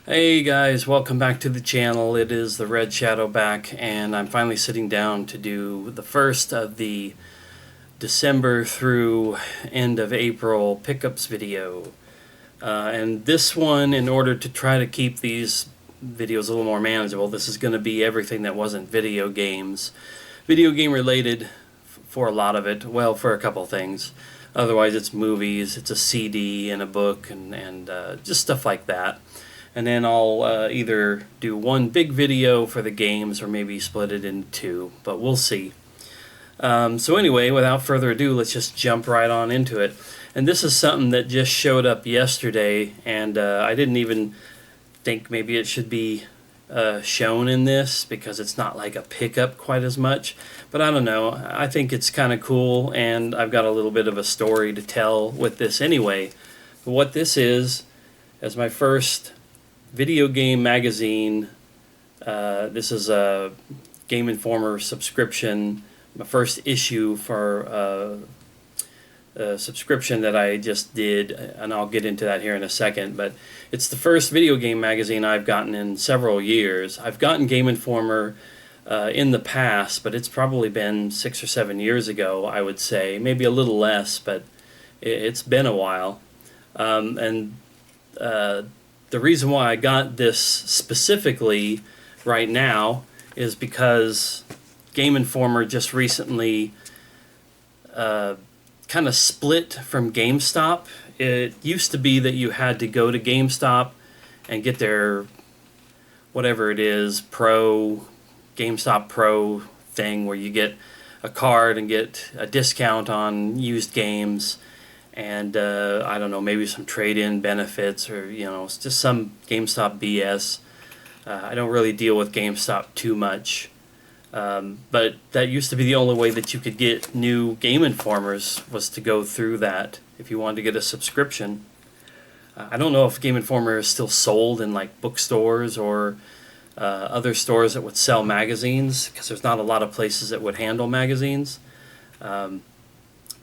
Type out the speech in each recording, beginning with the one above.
Hey guys, welcome back to the channel. It is the Red Shadow back, and I'm finally sitting down to do the first of the December through end of April pickups video. And this one, in order to try to keep these videos a little more manageable, this is going to be everything that wasn't video games. Video game related for a lot of it, well, for a couple things. Otherwise it's movies, it's a CD and a book and just stuff like that. And then I'll either do one big video for the games or maybe split it into two, but we'll see. So anyway, without further ado, let's just jump right on into it. And this is something that just showed up yesterday, and I didn't even think maybe it should be shown in this because it's not like a pickup quite as much. But I don't know, I think it's kind of cool, and I've got a little bit of a story to tell with this anyway. But what this is my first video game magazine. This is a Game Informer subscription, my first issue for a subscription that I just did, and I'll get into that here in a second. But it's the first video game magazine I've gotten in several years. I've gotten Game Informer in the past, but it's probably been 6 or 7 years ago, I would say. Maybe a little less, but it's been a while. The reason why I got this specifically right now is because Game Informer just recently kind of split from GameStop. It used to be that you had to go to GameStop and get their whatever it is, GameStop Pro thing where you get a card and get a discount on used games. And I don't know, maybe some trade-in benefits, or it's just some GameStop BS. I don't really deal with GameStop too much, but that used to be the only way that you could get new Game Informers, was to go through that if you wanted to get a subscription. I don't know if Game Informer is still sold in like bookstores or other stores that would sell magazines, because there's not a lot of places that would handle magazines.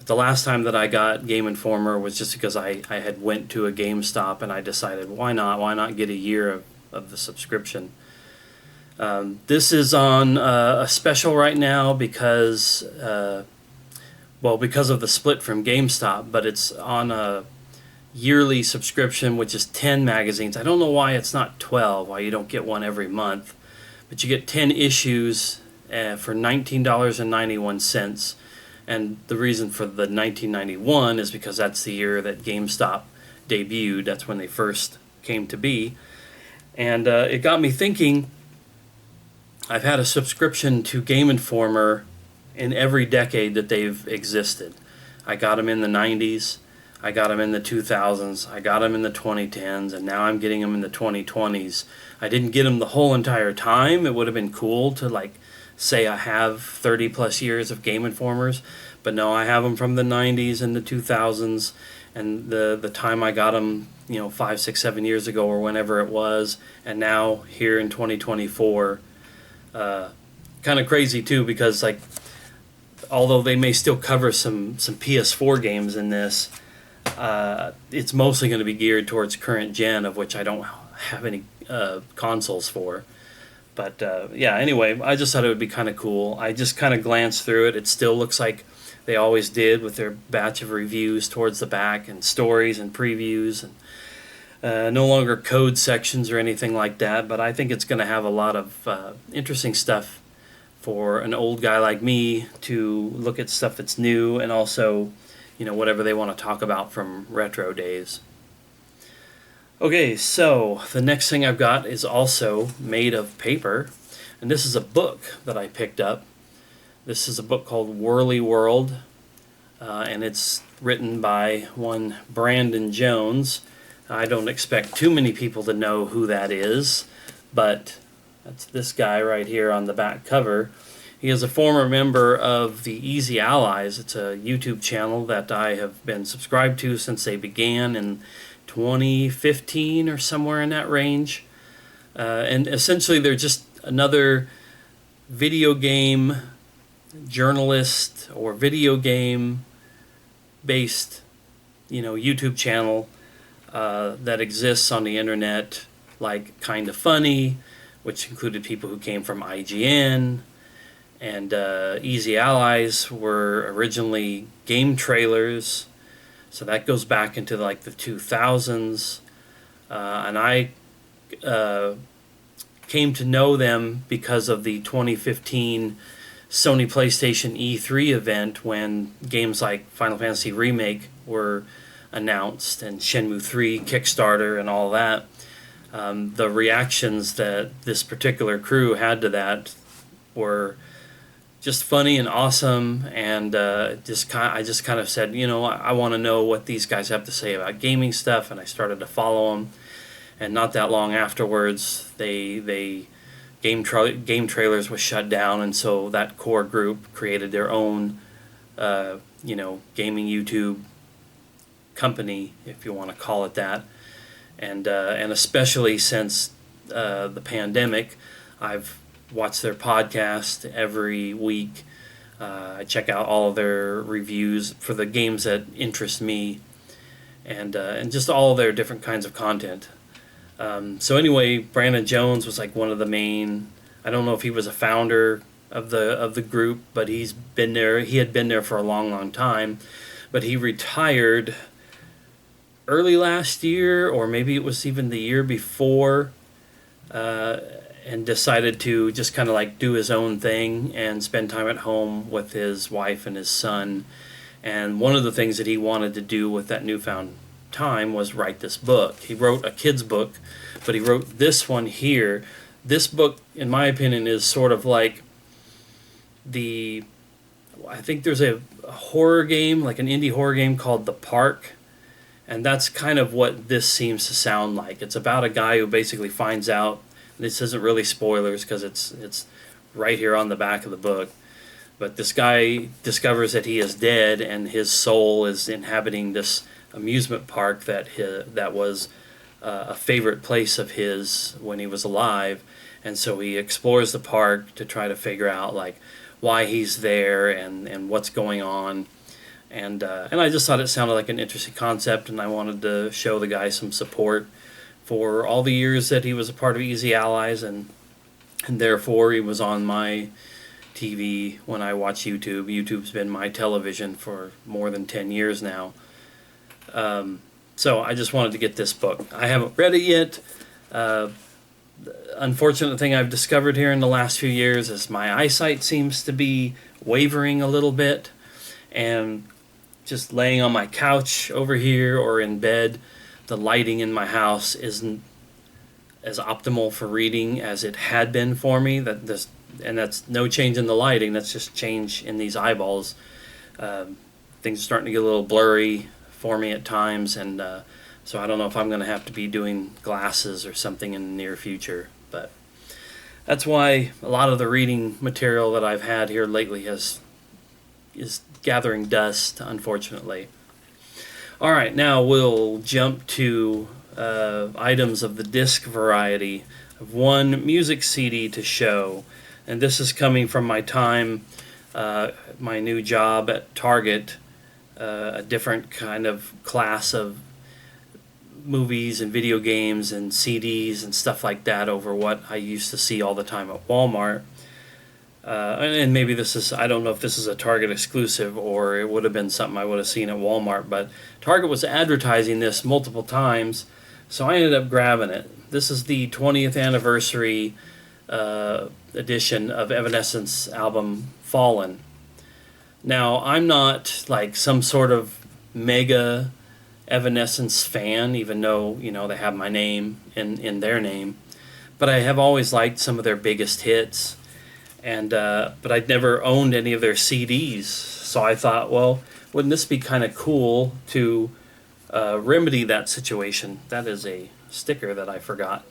The last time that I got Game Informer was just because I had went to a GameStop, and I decided why not get a year of the subscription. This is on a special right now because because of the split from GameStop, but it's on a yearly subscription, which is 10 magazines. I don't know why it's not 12, why you don't get one every month, but you get 10 issues for $19.91. And the reason for the 1991 is because that's the year that GameStop debuted. That's when they first came to be. And it got me thinking, I've had a subscription to Game Informer in every decade that they've existed. I got them in the 90s, I got them in the 2000s, I got them in the 2010s, and now I'm getting them in the 2020s. I didn't get them the whole entire time. It would have been cool to say I have 30 plus years of Game Informers, but no, I have them from the 90s and the 2000s, and the time I got them, 5, 6, 7 years ago or whenever it was, and now here in 2024. Kind of crazy too, because although they may still cover some PS4 games in this, it's mostly going to be geared towards current gen, of which I don't have any consoles for. But yeah, anyway, I just thought it would be kind of cool. I just kind of glanced through it. It still looks like they always did, with their batch of reviews towards the back, and stories and previews, and no longer code sections or anything like that. But I think it's going to have a lot of interesting stuff for an old guy like me to look at, stuff that's new, and also, whatever they want to talk about from retro days. Okay, so the next thing I've got is also made of paper, and this is a book that I picked up. This is a book called Whirly World, and it's written by one Brandon Jones. I don't expect too many people to know who that is, but that's this guy right here on the back cover. He is a former member of the Easy Allies. It's a YouTube channel that I have been subscribed to since they began in 2015 or somewhere in that range. And essentially they're just another video game journalist or video game based YouTube channel that exists on the internet like Kinda Funny, which included people who came from IGN, and Easy Allies were originally game trailers, so that goes back into like the 2000s, and I came to know them because of the 2015 Sony PlayStation E3 event, when games like Final Fantasy Remake were announced and Shenmue 3 Kickstarter and all that. The reactions that this particular crew had to that were just funny and awesome, and I just kind of said, I want to know what these guys have to say about gaming stuff, and I started to follow them. And not that long afterwards, Game Trailers was shut down, and so that core group created their own, gaming YouTube company, if you want to call it that. And especially since the pandemic, I've watched their podcast every week. I check out all of their reviews for the games that interest me, and just all of their different kinds of content. So anyway, Brandon Jones was like one of the main. I don't know if he was a founder of the group, but he's been there. He had been there for a long, long time, but he retired early last year, or maybe it was even the year before, and decided to just kind of like do his own thing and spend time at home with his wife and his son. And one of the things that he wanted to do with that newfound time was write this book. He wrote a kid's book, but he wrote this one here. This book, in my opinion, is sort of like I think there's a horror game, like an indie horror game called The Park, and that's kind of what this seems to sound like. It's about a guy who basically finds out, this isn't really spoilers because it's right here on the back of the book, but this guy discovers that he is dead and his soul is inhabiting this amusement park that was a favorite place of his when he was alive, and so he explores the park to try to figure out like why he's there and what's going on, and I just thought it sounded like an interesting concept, and I wanted to show the guy some support for all the years that he was a part of Easy Allies, and therefore he was on my TV when I watch YouTube. YouTube's been my television for more than 10 years now. So I just wanted to get this book. I haven't read it yet. The unfortunate thing I've discovered here in the last few years is my eyesight seems to be wavering a little bit, and just laying on my couch over here or in bed, the lighting in my house isn't as optimal for reading as it had been for me. And that's no change in the lighting, that's just change in these eyeballs. Things are starting to get a little blurry for me at times, and so I don't know if I'm going to have to be doing glasses or something in the near future. But that's why a lot of the reading material that I've had here lately is gathering dust, unfortunately. All right, now we'll jump to items of the disc variety of one music CD to show. And this is coming from my time, my new job at Target, a different kind of class of movies and video games and CDs and stuff like that over what I used to see all the time at Walmart. And maybe this is, I don't know if this is a Target exclusive or it would have been something I would have seen at Walmart, but Target was advertising this multiple times, so I ended up grabbing it. This is the 20th anniversary edition of Evanescence album Fallen. Now, I'm not like some sort of mega Evanescence fan, even though, they have my name in their name, but I have always liked some of their biggest hits. And but I'd never owned any of their CDs, so I thought, well, wouldn't this be kind of cool to remedy that situation? That is a sticker that I forgot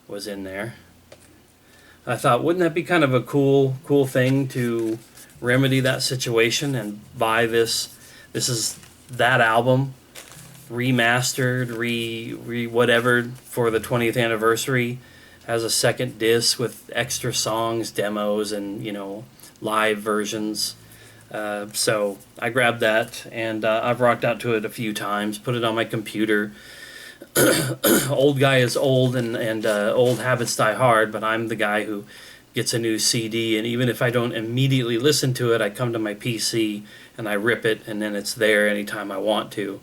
was in there. I thought, wouldn't that be kind of a cool thing to remedy that situation and buy this? This is that album remastered, re whatever for the 20th anniversary. Has a second disc with extra songs, demos, and live versions. So I grabbed that, and I've rocked out to it a few times. Put it on my computer, Old guy is old, and old habits die hard, but I'm the guy who gets a new CD, and even if I don't immediately listen to it, I come to my PC and I rip it, and then it's there anytime I want to.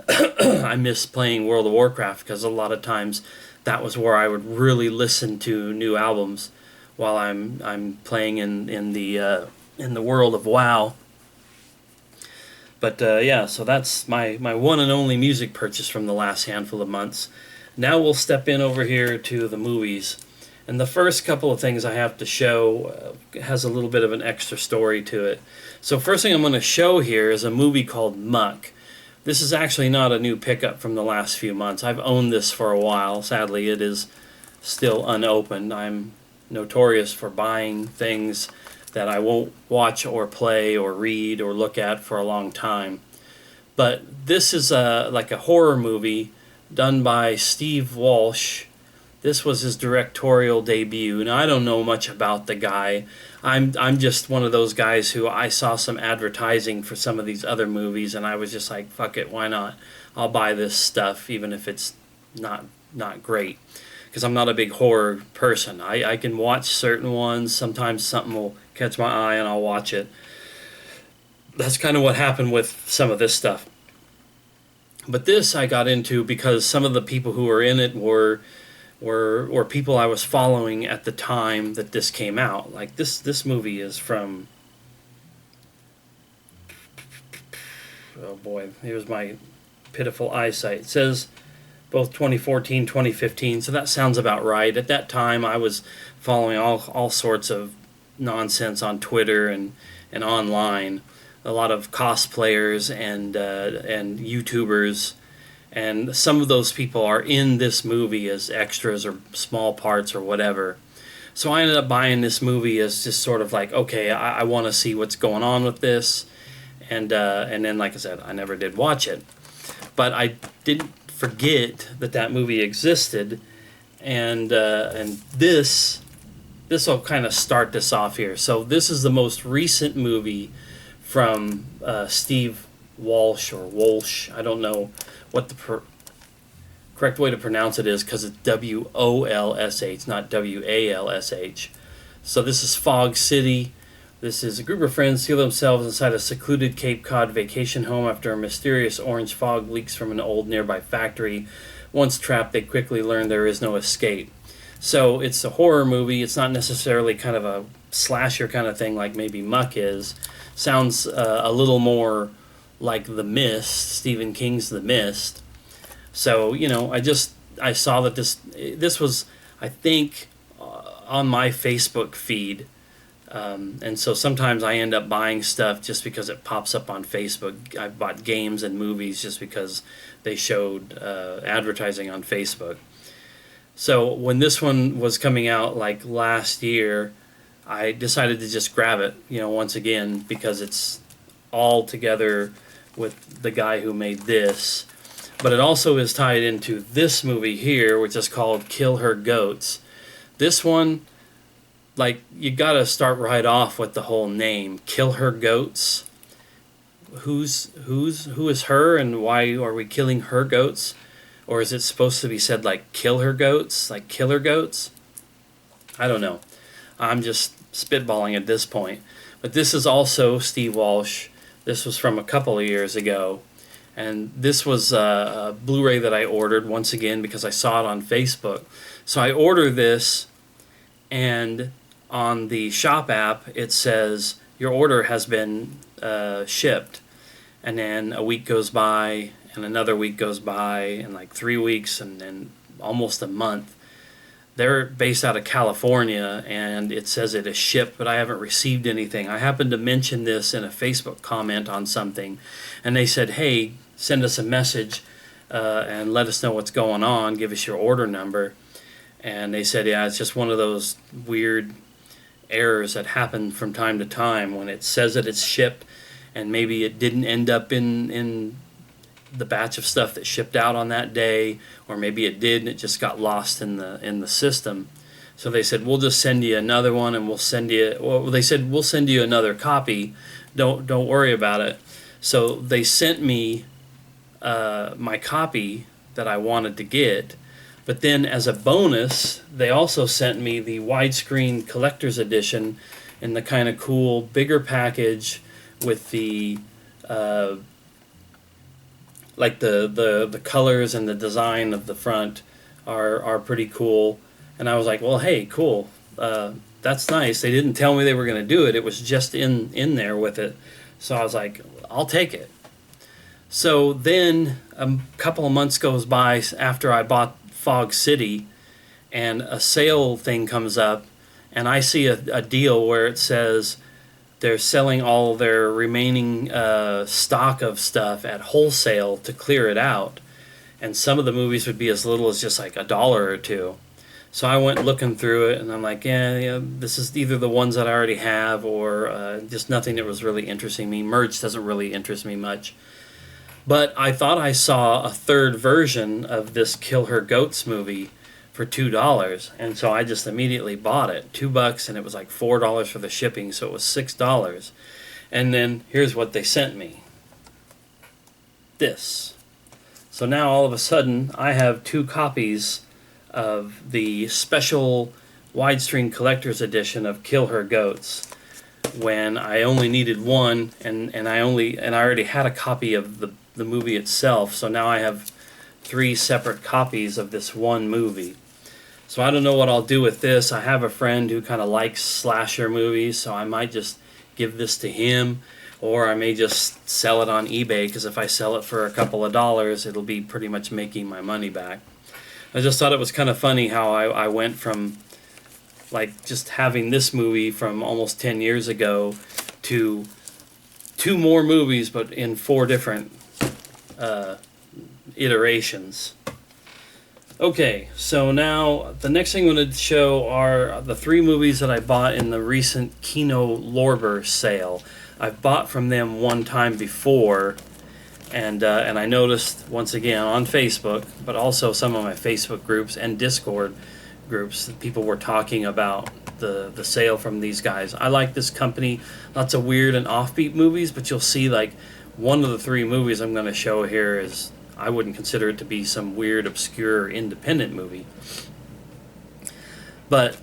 I miss playing World of Warcraft because a lot of times that was where I would really listen to new albums while I'm playing in the world of WoW. But yeah, so that's my one and only music purchase from the last handful of months. Now we'll step in over here to the movies. And the first couple of things I have to show has a little bit of an extra story to it. So first thing I'm going to show here is a movie called Muck. This is actually not a new pickup from the last few months. I've owned this for a while. Sadly, it is still unopened. I'm notorious for buying things that I won't watch or play or read or look at for a long time. But this is like a horror movie done by Steve Walsh. This was his directorial debut. Now, I don't know much about the guy. I'm just one of those guys who I saw some advertising for some of these other movies, and I was just like, fuck it, why not? I'll buy this stuff, even if it's not great. Because I'm not a big horror person. I can watch certain ones. Sometimes something will catch my eye and I'll watch it. That's kind of what happened with some of this stuff. But this I got into because some of the people who were in it were people I was following at the time that this came out. Like this movie is from, oh boy, here's my pitiful eyesight. It says both 2014, 2015, so that sounds about right. At that time, I was following all sorts of nonsense on Twitter and online. A lot of cosplayers and YouTubers, and some of those people are in this movie as extras or small parts or whatever. So I ended up buying this movie as just sort of like, okay, I want to see what's going on with this, and then, like I said, I never did watch it, but I didn't forget that movie existed, and this will kind of start this off here. So this is the most recent movie from Steve Walsh or Walsh. I don't know what the correct way to pronounce it is because it's Wolsh, not Walsh. So this is Fog City. This is a group of friends seal themselves inside a secluded Cape Cod vacation home after a mysterious orange fog leaks from an old nearby factory. Once trapped, they quickly learn there is no escape. So it's a horror movie. It's not necessarily kind of a slasher kind of thing like maybe Muck is. Sounds a little more like The Mist, Stephen King's The Mist. So, I saw that this was, I think, on my Facebook feed. And so sometimes I end up buying stuff just because it pops up on Facebook. I've bought games and movies just because they showed advertising on Facebook. So when this one was coming out like last year, I decided to just grab it, once again, because it's all together with the guy who made this. But it also is tied into this movie here, which is called Kill Her Goats. This one, like, you gotta start right off with the whole name, Kill Her Goats. Who is her, and why are we killing her goats? Or is it supposed to be said like kill her goats, like killer goats? I don't know. I'm just spitballing at this point. But this is also Steve Walsh. This was from a couple of years ago. And this was a Blu-ray that I ordered, once again, because I saw it on Facebook. So I ordered this, and on the shop app, it says, your order has been shipped. And then a week goes by, and another week goes by, and like 3 weeks, and then almost a month. They're based out of California, and it says it is shipped, but I haven't received anything. I happened to mention this in a Facebook comment on something, and they said, hey, send us a message and let us know what's going on. Give us your order number. And they said, yeah, it's just one of those weird errors that happen from time to time when it says that it's shipped, and maybe it didn't end up in the batch of stuff that shipped out on that day, or maybe it did and it just got lost in the system. So they said, we'll just send you another one, and we'll send you another copy. Don't worry about it. So they sent me my copy that I wanted to get. But then as a bonus, they also sent me the widescreen collector's edition in the kind of cool, bigger package with the like the colors and the design of the front are pretty cool. And I was like, well, hey, cool. That's nice. They didn't tell me they were going to do it. It was just in there with it. So I was like, I'll take it. So then a couple of months goes by after I bought Fog City, and a sale thing comes up, and I see a deal where it says they're selling all their remaining stock of stuff at wholesale to clear it out. And some of the movies would be as little as just like $1 or $2. So I went looking through it, and I'm like, yeah, this is either the ones that I already have or just nothing that was really interesting me. Merch doesn't really interest me much. But I thought I saw a third version of this Kill Her Goats movie for $2, and so I just immediately bought it. $2, and it was like $4 for the shipping, so it was $6. And then here's what they sent me. This. So now all of a sudden I have 2 copies of the special widescreen collector's edition of Kill Her Goats, when I only needed one, and I already had a copy of the movie itself. So now I have 3 separate copies of this one movie. So I don't know what I'll do with this. I have a friend who kind of likes slasher movies, so I might just give this to him, or I may just sell it on eBay, because if I sell it for a couple of dollars, it'll be pretty much making my money back. I just thought it was kind of funny how I went from like just having this movie from almost 10 years ago to 2 more movies, but in 4 different iterations. Okay, so now the next thing I'm going to show are the 3 movies that I bought in the recent Kino Lorber sale. I've bought from them one time before, and I noticed once again on Facebook, but also some of my Facebook groups and Discord groups, that people were talking about the sale from these guys. I like this company. Lots of weird and offbeat movies, but you'll see like one of the 3 movies I'm going to show here is, I wouldn't consider it to be some weird, obscure, independent movie. But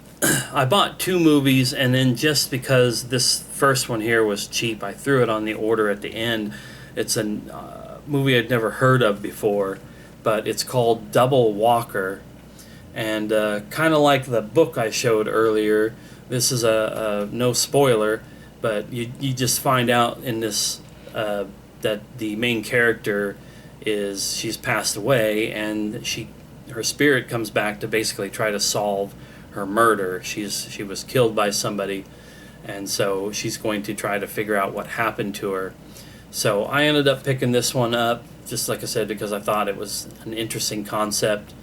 I bought 2 movies, and then just because this first one here was cheap, I threw it on the order at the end. It's a movie I'd never heard of before, but it's called Double Walker. And kind of like the book I showed earlier, this is a no spoiler, but you just find out in this that the main character she's passed away, and her spirit comes back to basically try to solve her murder. She was killed by somebody, and so she's going to try to figure out what happened to her. So I ended up picking this one up, just like I said, because I thought it was an interesting concept.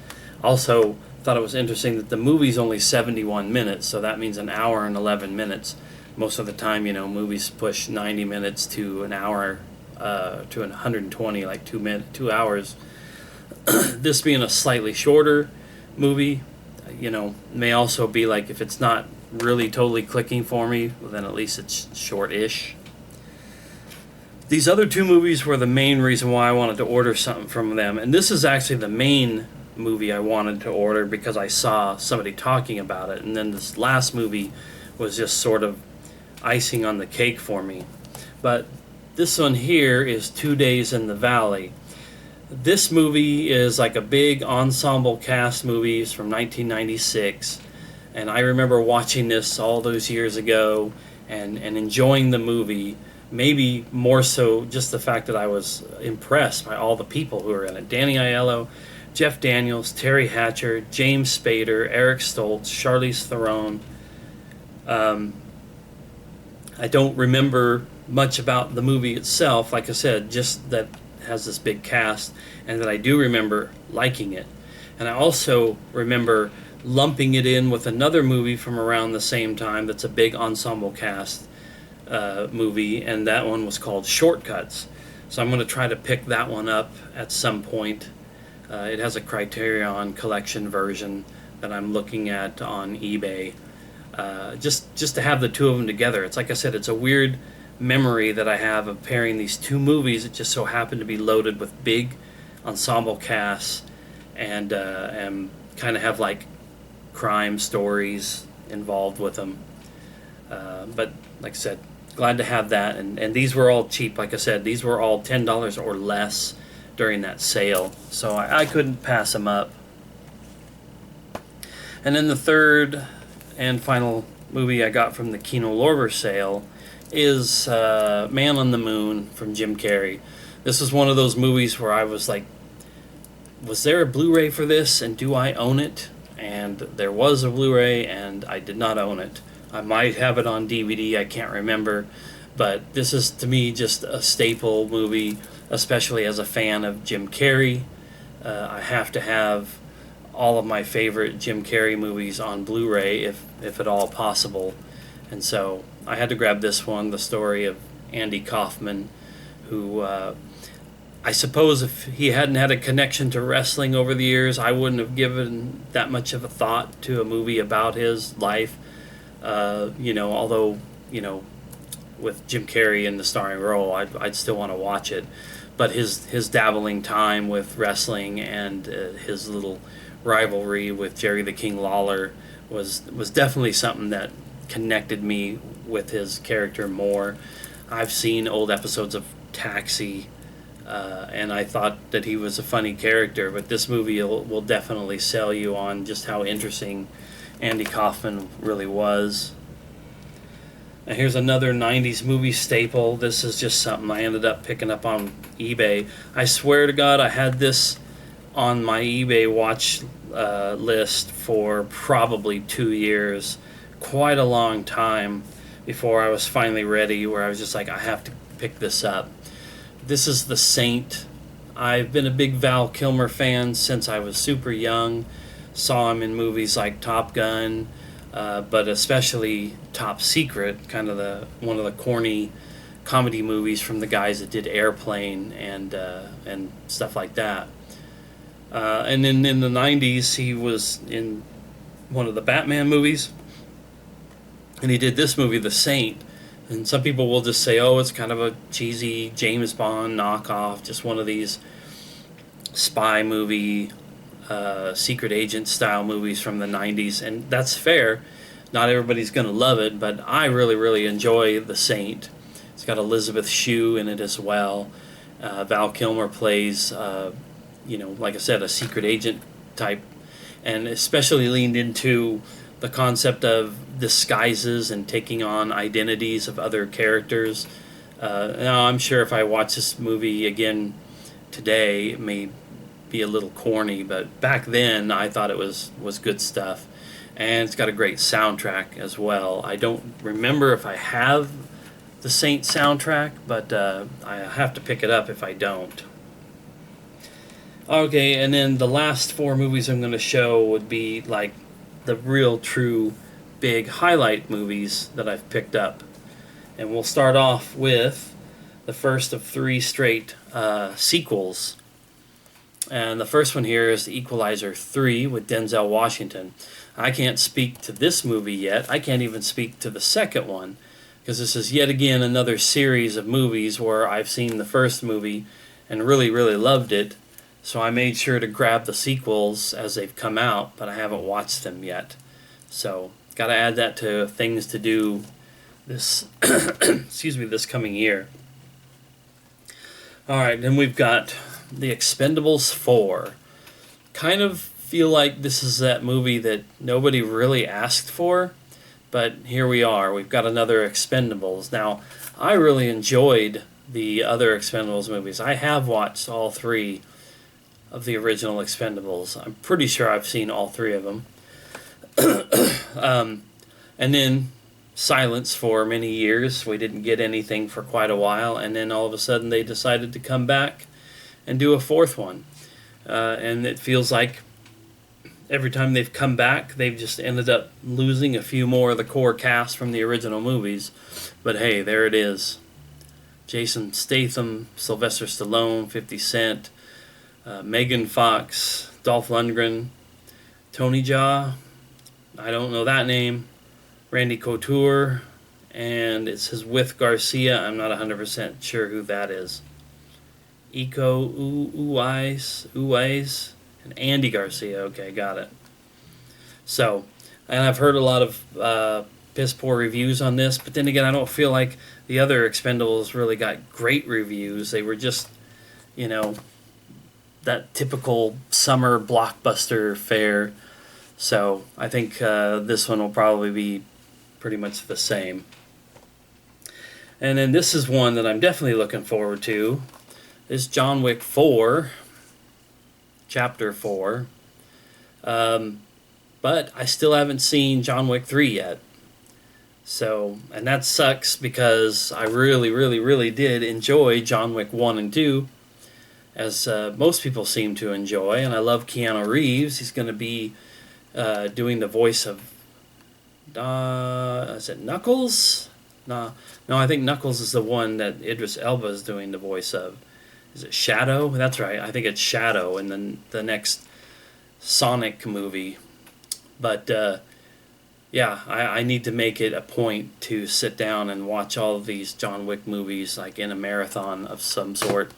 Also thought it was interesting that the movie's only 71 minutes, so that means an hour and 11 minutes. Most of the time, movies push 90 minutes to an hour, to 120, like 2 hours. This being a slightly shorter movie, may also be like, if it's not really totally clicking for me, well, then at least it's short-ish. These other 2 movies were the main reason why I wanted to order something from them, and this is actually the main movie I wanted to order because I saw somebody talking about it, and then this last movie was just sort of icing on the cake for me. But this one here is 2 Days in the Valley. This movie is like a big ensemble cast movie. It's from 1996, and I remember watching this all those years ago and enjoying the movie. Maybe more so just the fact that I was impressed by all the people who were in it. Danny Aiello, Jeff Daniels, Terry Hatcher, James Spader, Eric Stoltz, Charlize Theron. I don't remember much about the movie itself, like I said, just that it has this big cast, and that I do remember liking it. And I also remember lumping it in with another movie from around the same time that's a big ensemble cast movie, and that one was called Shortcuts. So I'm going to try to pick that one up at some point. It has a Criterion Collection version that I'm looking at on eBay. Just to have the 2 of them together. It's like I said, it's a weird memory that I have of pairing these 2 movies that just so happen to be loaded with big ensemble casts and kind of have like crime stories involved with them. But like I said, glad to have that. And these were all cheap. Like I said, these were all $10 or less during that sale. So I couldn't pass them up. And then the third and final movie I got from the Kino Lorber sale is Man on the Moon from Jim Carrey. This is one of those movies where I was like, was there a Blu-ray for this, and do I own it? And there was a Blu-ray, and I did not own it. I might have it on DVD, I can't remember. But this is, to me, just a staple movie, especially as a fan of Jim Carrey. I have to have all of my favorite Jim Carrey movies on Blu-ray, if at all possible. And so I had to grab this one, the story of Andy Kaufman, who I suppose if he hadn't had a connection to wrestling over the years, I wouldn't have given that much of a thought to a movie about his life. Although, with Jim Carrey in the starring role, I'd still want to watch it. But his dabbling time with wrestling and his little rivalry with Jerry the King Lawler was definitely something that connected me with his character more. I've seen old episodes of Taxi, and I thought that he was a funny character, but this movie will definitely sell you on just how interesting Andy Kaufman really was. Now here's another 90s movie staple. This is just something I ended up picking up on eBay. I swear to God, I had this on my eBay watch list for probably 2 years. Quite a long time before I was finally ready, where I was just like, I have to pick this up. This is The Saint. I've been a big Val Kilmer fan since I was super young. Saw him in movies like Top Gun, but especially Top Secret, kind of one of the corny comedy movies from the guys that did Airplane and stuff like that. And then in the 90s, he was in one of the Batman movies, and he did this movie, The Saint. And some people will just say, oh, it's kind of a cheesy James Bond knockoff, just one of these spy movie, secret agent style movies from the 90s. And that's fair. Not everybody's going to love it, but I really, really enjoy The Saint. It's got Elizabeth Shue in it as well. Val Kilmer plays, like I said, a secret agent type, and especially leaned into the concept of disguises and taking on identities of other characters. Now, I'm sure if I watch this movie again today, it may be a little corny, but back then I thought it was good stuff. And it's got a great soundtrack as well. I don't remember if I have the Saint soundtrack, but I have to pick it up if I don't. Okay, and then the last 4 movies I'm going to show would be like the real true big highlight movies that I've picked up. And we'll start off with the first of 3 straight sequels. And the first one here is The Equalizer 3 with Denzel Washington. I can't speak to this movie yet. I can't even speak to the second one, because this is yet again another series of movies where I've seen the first movie and really, really loved it. So I made sure to grab the sequels as they've come out, but I haven't watched them yet. So got to add that to things to do this this coming year. All right, then we've got The Expendables 4. Kind of feel like this is that movie that nobody really asked for, but here we are. We've got another Expendables. Now, I really enjoyed the other Expendables movies. I have watched all 3 of the original Expendables. I'm pretty sure I've seen all 3 of them. And then silence for many years. We didn't get anything for quite a while, and then all of a sudden they decided to come back and do a 4th one. And it feels like every time they've come back, they've just ended up losing a few more of the core cast from the original movies. But hey, there it is. Jason Statham, Sylvester Stallone, 50 Cent, Megan Fox, Dolph Lundgren, Tony Jaa, I don't know that name, Randy Couture, and it says with Garcia. I'm not 100% sure who that is. Iko Uwais, And Andy Garcia. Okay, got it. So, and I've heard a lot of piss poor reviews on this, but then again, I don't feel like the other Expendables really got great reviews. They were just, you know, that typical summer blockbuster fare. So I think this one will probably be pretty much the same. And then this is one that I'm definitely looking forward to. This John Wick 4, Chapter 4. But I still haven't seen John Wick 3 yet. So, and that sucks because I really, really, really did enjoy John Wick 1 and 2, as most people seem to enjoy. And I love Keanu Reeves. He's going to be doing the voice of, is it Knuckles? No, I think Knuckles is the one that Idris Elba is doing the voice of. Is it Shadow? That's right. I think it's Shadow in the next Sonic movie. But yeah, I need to make it a point to sit down and watch all of these John Wick movies like in a marathon of some sort.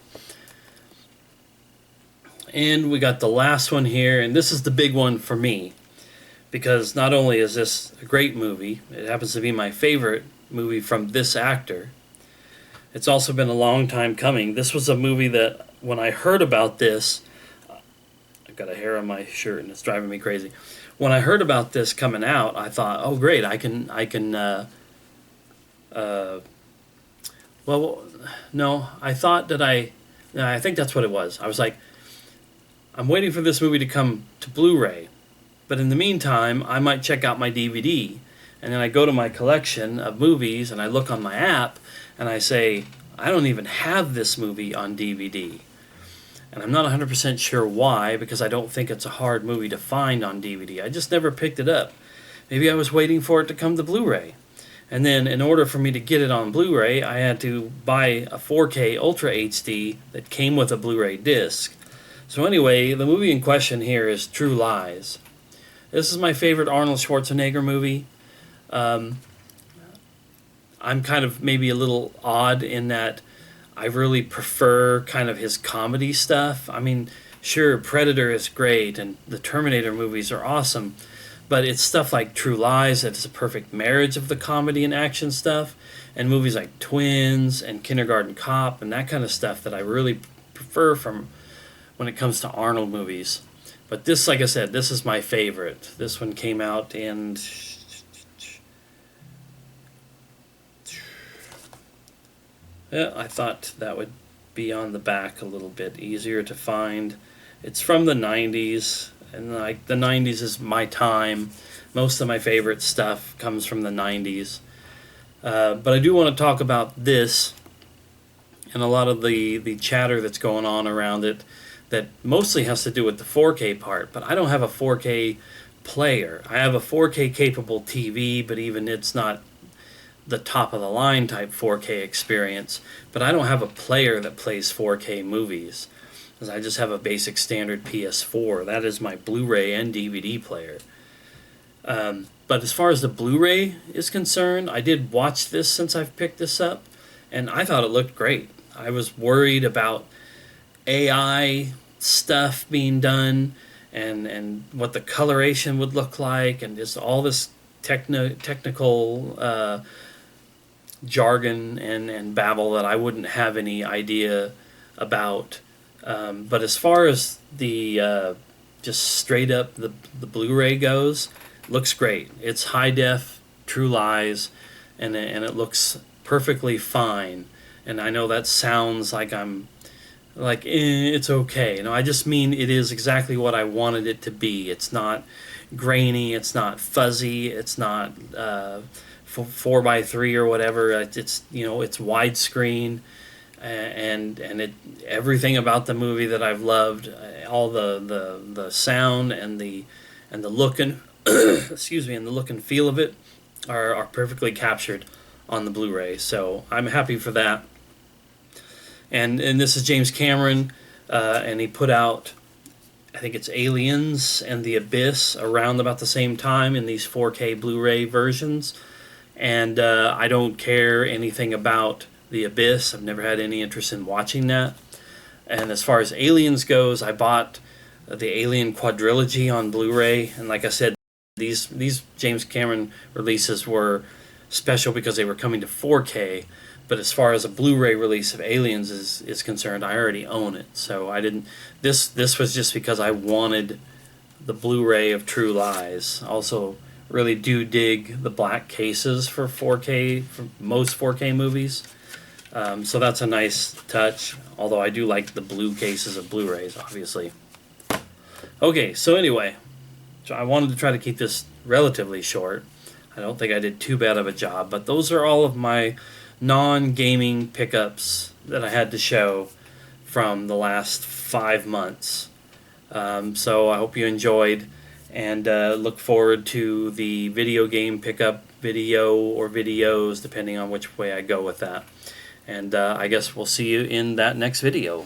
And we got the last one here, and this is the big one for me, because not only is this a great movie, it happens to be my favorite movie from this actor. It's also been a long time coming. This was a movie that when I heard about this, I've got a hair on my shirt and it's driving me crazy. When I heard about this coming out, I thought, oh great, I can well, no, I thought that I think that's what it was. I was like, I'm waiting for this movie to come to Blu-ray, but in the meantime, I might check out my DVD. And then I go to my collection of movies and I look on my app and I say, I don't even have this movie on DVD. And I'm not 100% sure why, because I don't think it's a hard movie to find on DVD. I just never picked it up. Maybe I was waiting for it to come to Blu-ray. And then in order for me to get it on Blu-ray, I had to buy a 4K Ultra HD that came with a Blu-ray disc. So anyway, the movie in question here is True Lies. This is my favorite Arnold Schwarzenegger movie. I'm kind of maybe a little odd in that I really prefer kind of his comedy stuff. I mean, sure, Predator is great and the Terminator movies are awesome, but it's stuff like True Lies that is a perfect marriage of the comedy and action stuff, and movies like Twins and Kindergarten Cop and that kind of stuff that I really prefer from when it comes to Arnold movies. But this, like I said, this is my favorite. This one came out in... Yeah, I thought that would be on the back a little bit easier to find. It's from the 90s, and like the 90s is my time. Most of my favorite stuff comes from the 90s. But I do want to talk about this and a lot of the chatter that's going on around it that mostly has to do with the 4K part, but I don't have a 4K player. I have a 4K capable TV, but even it's not the top of the line type 4K experience, but I don't have a player that plays 4K movies, because I just have a basic standard PS4. That is my Blu-ray and DVD player. But as far as the Blu-ray is concerned, I did watch this since I've picked this up, and I thought it looked great. I was worried about AI stuff being done and what the coloration would look like, and just all this technical jargon and babble that I wouldn't have any idea about. But as far as the just straight up the Blu-ray goes, looks great. It's high def, True Lies, and it looks perfectly fine. And I know that sounds like I'm like it's okay. No, I just mean it is exactly what I wanted it to be. It's not grainy. It's not fuzzy. It's not 4:3 or whatever. It's it's widescreen, and it everything about the movie that I've loved, all the sound and the look and excuse me, and the look and feel of it are perfectly captured on the Blu-ray. So I'm happy for that. And this is James Cameron, and he put out, I think it's Aliens and The Abyss around about the same time in these 4K Blu-ray versions. And I don't care anything about The Abyss. I've never had any interest in watching that. And as far as Aliens goes, I bought the Alien Quadrilogy on Blu-ray, and like I said, these James Cameron releases were special because they were coming to 4K. But as far as a Blu-ray release of Aliens is concerned, I already own it. So I didn't. This was just because I wanted the Blu-ray of True Lies. Also, really do dig the black cases for 4K for most 4K movies. So that's a nice touch. Although I do like the blue cases of Blu-rays, obviously. Okay, so anyway, so I wanted to try to keep this relatively short. I don't think I did too bad of a job, but those are all of my non-gaming pickups that I had to show from the last 5 months. So I hope you enjoyed, and look forward to the video game pickup video or videos, depending on which way I go with that. And I guess we'll see you in that next video.